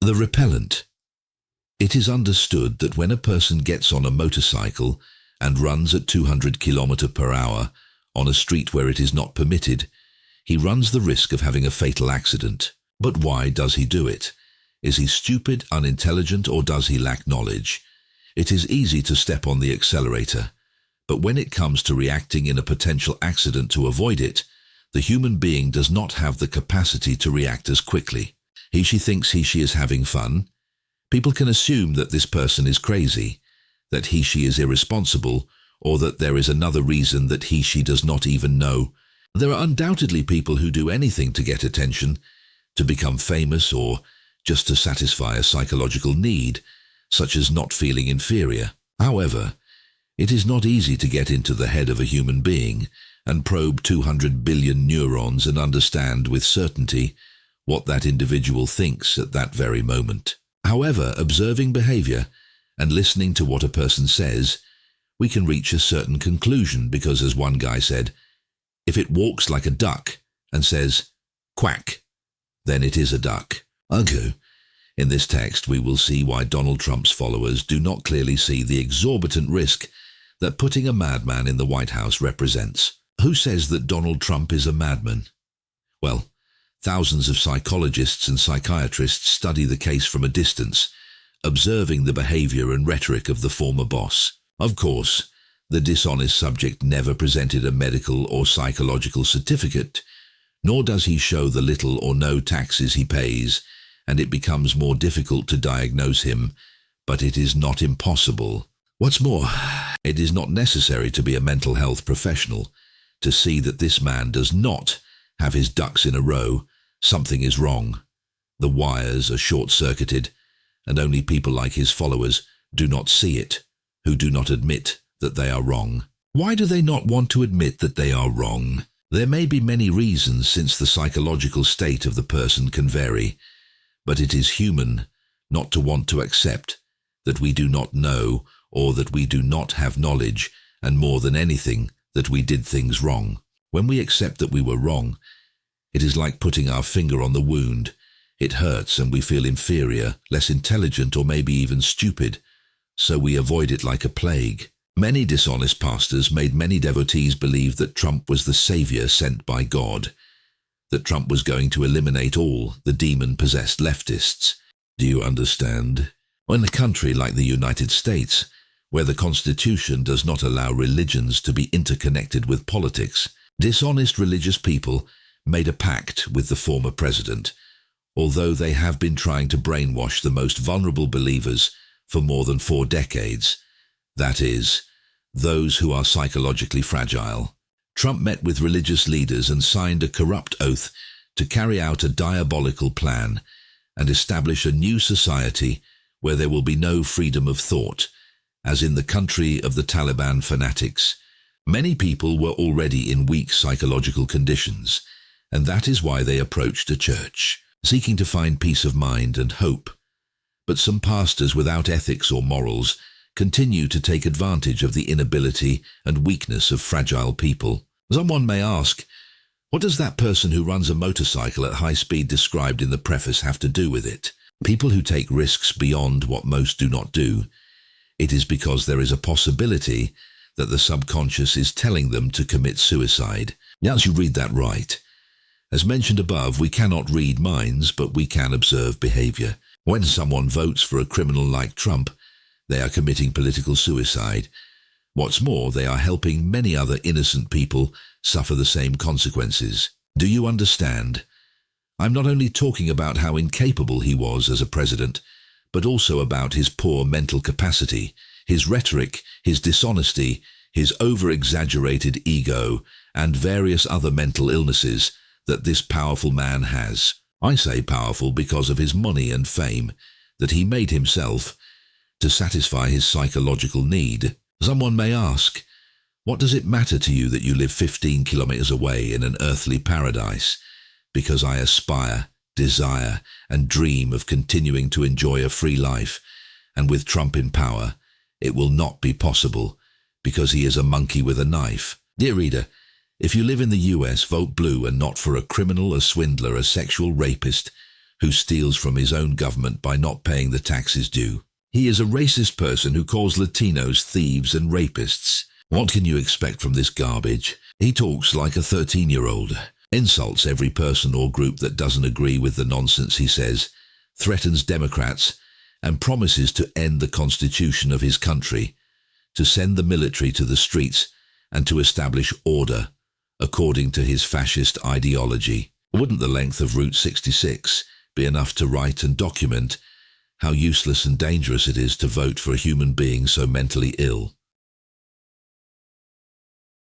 The repellent. It is understood that when a person gets on a motorcycle and runs at 200 km/h on a street where it is not permitted, he runs the risk of having a fatal accident. But why does he do it? Is he stupid, unintelligent, or does he lack knowledge? It is easy to step on the accelerator, but when it comes to reacting in a potential accident to avoid it, the human being does not have the capacity to react as quickly. She thinks she is having fun. People can assume that this person is crazy, that she is irresponsible, or that there is another reason that she does not even know. There are undoubtedly people who do anything to get attention, to become famous, or just to satisfy a psychological need, such as not feeling inferior. However, it is not easy to get into the head of a human being and probe 200 billion neurons and understand with certainty what that individual thinks at that very moment. However, observing behavior and listening to what a person says, we can reach a certain conclusion because, as one guy said, if it walks like a duck and says, "quack," then it is a duck. Okay. In this text, we will see why Donald Trump's followers do not clearly see the exorbitant risk that putting a madman in the White House represents. Who says that Donald Trump is a madman? Well, thousands of psychologists and psychiatrists study the case from a distance, observing the behavior and rhetoric of the former boss. Of course, the dishonest subject never presented a medical or psychological certificate, nor does he show the little or no taxes he pays, and it becomes more difficult to diagnose him, but it is not impossible. What's more, it is not necessary to be a mental health professional to see that this man does not have his ducks in a row. Something is wrong. The wires are short-circuited, and only people like his followers do not see it, who do not admit that they are wrong. Why do they not want to admit that they are wrong? There may be many reasons, since the psychological state of the person can vary, but it is human not to want to accept that we do not know, or that we do not have knowledge, and more than anything, that we did things wrong. When we accept that we were wrong, it is like putting our finger on the wound. It hurts and we feel inferior, less intelligent, or maybe even stupid, so we avoid it like a plague. Many dishonest pastors made many devotees believe that Trump was the savior sent by God, that Trump was going to eliminate all the demon-possessed leftists. Do you understand? In a country like the United States, where the Constitution does not allow religions to be interconnected with politics, dishonest religious people made a pact with the former president, although they have been trying to brainwash the most vulnerable believers for more than 4 decades. That is, those who are psychologically fragile. Trump met with religious leaders and signed a corrupt oath to carry out a diabolical plan and establish a new society where there will be no freedom of thought, as in the country of the Taliban fanatics. Many people were already in weak psychological conditions, and that is why they approached a church, seeking to find peace of mind and hope. But some pastors without ethics or morals continue to take advantage of the inability and weakness of fragile people. Someone may ask, what does that person who runs a motorcycle at high speed described in the preface have to do with it? People who take risks beyond what most do not do. It is because there is a possibility that the subconscious is telling them to commit suicide. Yes, you read that right. As mentioned above, we cannot read minds, but we can observe behavior. When someone votes for a criminal like Trump, they are committing political suicide. What's more, they are helping many other innocent people suffer the same consequences. Do you understand? I'm not only talking about how incapable he was as a president, but also about his poor mental capacity, his rhetoric, his dishonesty, his over-exaggerated ego, and various other mental illnesses that this powerful man has. I say powerful because of his money and fame that he made himself to satisfy his psychological need. Someone may ask, what does it matter to you that you live 15 kilometers away in an earthly paradise? Because I aspire, desire, and dream of continuing to enjoy a free life, and with Trump in power, it will not be possible, because he is a monkey with a knife. Dear reader, if you live in the US, vote blue and not for a criminal, a swindler, a sexual rapist, who steals from his own government by not paying the taxes due. He is a racist person who calls Latinos thieves and rapists. What can you expect from this garbage? He talks like a 13-year-old, insults every person or group that doesn't agree with the nonsense he says, threatens Democrats, and promises to end the constitution of his country, to send the military to the streets, and to establish order, according to his fascist ideology. Wouldn't the length of Route 66 be enough to write and document how useless and dangerous it is to vote for a human being so mentally ill?